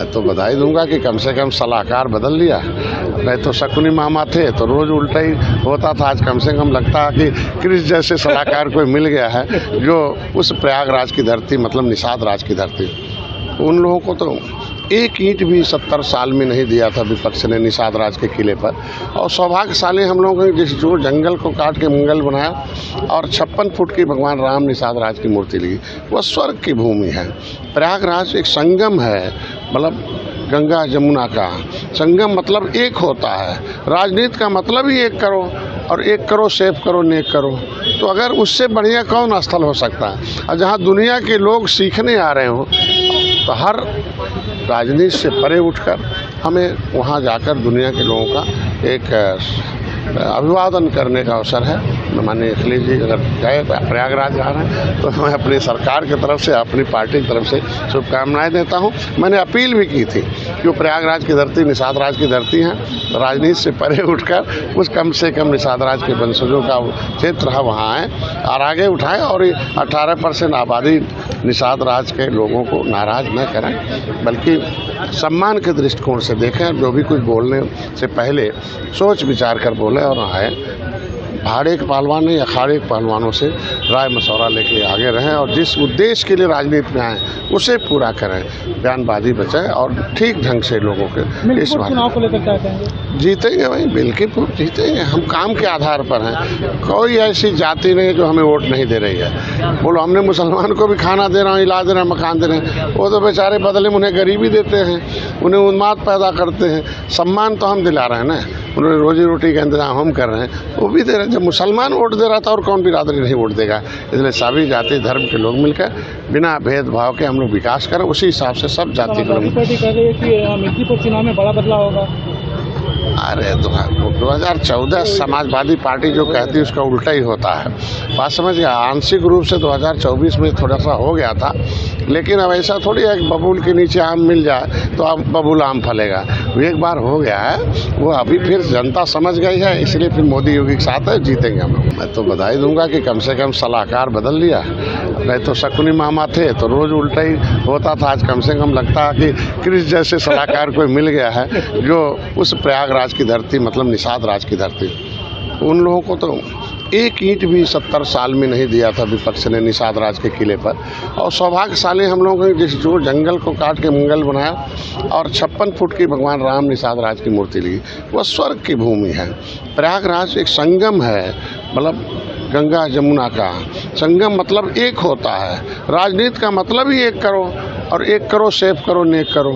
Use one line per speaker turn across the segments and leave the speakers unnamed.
मैं तो बधाई दूंगा कि कम से कम सलाहकार बदल लिया। नहीं तो शकुनी मामा थे तो रोज उल्टा ही होता था। आज कम से कम लगता है कि क्रिस जैसे सलाहकार कोई मिल गया है जो उस प्रयागराज की धरती मतलब निषाद राज की धरती, उन लोगों को तो एक ईंट भी 70 साल में नहीं दिया था विपक्ष ने निषाद राज के किले पर। और सौभाग्यशाली हम लोगों ने जिस जो जंगल को काट के मंगल बनाया और 56 फुट की भगवान राम निषाद राज की मूर्ति ली, वह स्वर्ग की भूमि है। प्रयागराज एक संगम है, मतलब गंगा जमुना का संगम, मतलब एक होता है। राजनीति का मतलब ही एक करो और एक करो सेफ करो नेक करो, तो अगर उससे बढ़िया कौन स्थल हो सकता है। और जहाँ दुनिया के लोग सीखने आ रहे हो तो हर राजनीति से परे उठकर हमें वहाँ जाकर दुनिया के लोगों का एक अभिवादन करने का अवसर है। माननीय अखिलेश जी अगर गए प्रयागराज जा रहे हैं तो मैं अपनी सरकार की तरफ से अपनी पार्टी की तरफ से शुभकामनाएं देता हूं। मैंने अपील भी की थी कि वो प्रयागराज की धरती निषाद राज की धरती है, राजनीति से परे उठकर उस कम से कम निषाद राज के वंशजों का क्षेत्र है वहाँ आए और आगे उठाएं और 18% आबादी निषाद राज के लोगों को नाराज न करें, बल्कि सम्मान के दृष्टिकोण से देखें। जो भी कुछ बोलने से पहले सोच विचार कर बोले और आए। भाड़े के पहलवान नहीं, अखाड़े के पहलवानों से राय मशवरा लेके आगे रहें और जिस उद्देश्य के लिए राजनीति में आए उसे पूरा करें, बयानबाजी बचाएं और ठीक ढंग से लोगों के इस बात
चुनाव को लेकर क्या कहेंगे?
जीतेंगे भाई, बिल्कुल जीतेंगे। हम काम के आधार पर हैं, कोई ऐसी जाति नहीं जो हमें वोट नहीं दे रही है। बोलो हमने मुसलमान को भी खाना दे रहा हूँ, इलाज दे रहे हैं, मकान दे रहे हैं, वो तो बेचारे बदले में उन्हें गरीबी देते हैं, उन्हें उन्माद पैदा करते हैं। सम्मान तो हम दिला रहे हैं ना, उन्हें रोजी रोटी का इंतजाम हम कर रहे हैं, वो भी दे रहे हैं। जब मुसलमान वोट दे रहा था और कौन बिरादरी नहीं वोट देगा। इसलिए सभी जाति धर्म के लोग मिलकर बिना भेदभाव के हम लोग विकास करें, उसी हिसाब से सब जाति के लोग।
पार्टी कह रही है कि मिर्जापुर चुनाव में बड़ा बदलाव होगा।
अरे 2014 समाजवादी पार्टी जो कहती है उसका उल्टा ही होता है। बात समझ गया। आंशिक रूप से 2024 में थोड़ा सा हो गया था, लेकिन अब ऐसा थोड़ी है कि बबूल के नीचे आम मिल जाए तो अब बबूल आम फलेगा। वो एक बार हो गया है, वो अभी फिर जनता समझ गई है, इसलिए फिर मोदी योगी के साथ है, जीतेंगे हम लोग। मैं तो बधाई दूंगा कि कम से कम सलाहकार बदल लिया। नहीं तो शकुनी मामा थे तो रोज उल्टा ही होता था। आज कम से कम लगता है कि क्रिस जैसे सलाहकार कोई मिल गया है जो उस प्रयागराज की धरती मतलब निषाद राज की धरती, उन लोगों को तो एक ईंट भी 70 साल में नहीं दिया था विपक्ष ने निषाद राज के किले पर। और सौभाग्यशाली हम लोगों ने जिस जो जंगल को काट के मंगल बनाया और 56 फुट की भगवान राम निषाद राज की मूर्ति ली, वह स्वर्ग की भूमि है। प्रयागराज एक संगम है, मतलब गंगा जमुना का संगम, मतलब एक होता है। राजनीति का मतलब ही एक करो और एक करो सेफ करो नेक करो,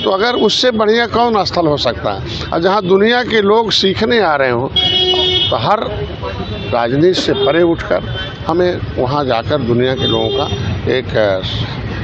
तो अगर उससे बढ़िया कौन स्थल हो सकता है। और जहाँ दुनिया के लोग सीखने आ रहे हो तो हर राजनीति से परे उठकर हमें वहाँ जाकर दुनिया के लोगों का एक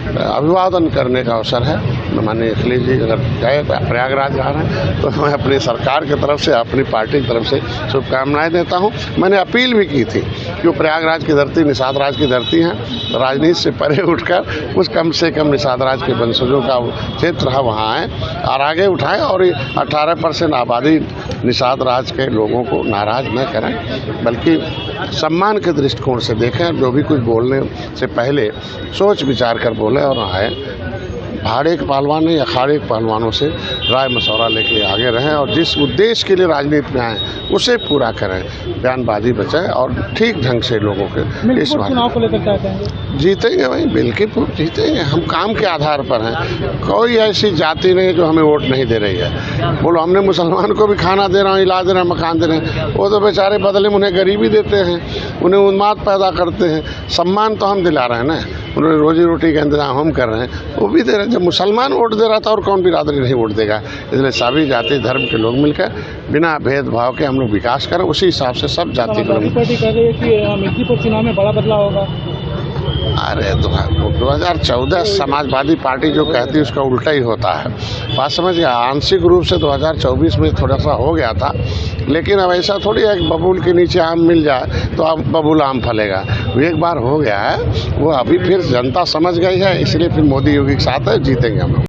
अभिवादन करने का अवसर है। माननीय अखिलेश जी अगर गए प्रयागराज जा रहे हैं तो मैं अपनी सरकार की तरफ से अपनी पार्टी की तरफ से शुभकामनाएं देता हूं। मैंने अपील भी की थी कि वो प्रयागराज की धरती निषाद राज की धरती है, राजनीति से परे उठकर उस कम से कम निषाद राज के वंशजों का क्षेत्र है वहाँ आए और आगे उठाएं और 18% आबादी निषाद राज के लोगों को नाराज न करें, बल्कि सम्मान के दृष्टिकोण से देखें। जो भी कुछ बोलने से पहले सोच विचार कर बोले और आए। भाड़े के पहलवान नहीं, अखाड़े के पहलवानों से राय मशवरा लेके आगे रहें और जिस उद्देश्य के लिए राजनीति में आए उसे पूरा करें, बयानबाजी बचाएं और ठीक ढंग से लोगों के इस बात।
चुनाव को लेकर क्या कहेंगे?
जीतेंगे भाई, बिल्कुल जीतेंगे। हम काम के आधार पर हैं, कोई ऐसी जाति नहीं जो हमें वोट नहीं दे रही है। बोलो हमने मुसलमान को भी खाना दे रहा हूँ, इलाज दे रहे हैं, मकान दे रहे हैं, वो तो बेचारे बदले में उन्हें गरीबी देते हैं, उन्हें उन्माद पैदा करते हैं। सम्मान तो हम दिला रहे हैं ना, उन्हें रोजी रोटी का इंतजाम हम कर रहे हैं, वो भी दे रहे हैं। जब मुसलमान वोट दे रहा था और कौन बिरादरी नहीं वोट देगा। इसलिए सभी जाति धर्म के लोग मिलकर बिना भेदभाव के हम लोग विकास करें, उसी हिसाब से सब जाति के लोग।
पार्टी कह रही है कि मिर्जापुर चुनाव में बड़ा बदलाव होगा।
अरे 2014 समाजवादी पार्टी जो कहती है उसका उल्टा ही होता है। बात समझ गया। आंशिक रूप से 2024 में थोड़ा सा हो गया था, लेकिन अब ऐसा थोड़ी है कि बबूल के नीचे आम मिल जाए तो अब बबूल आम फलेगा। वो एक बार हो गया है, वो अभी फिर जनता समझ गई है, इसलिए फिर मोदी योगी के साथ है, जीतेंगे हम लोग।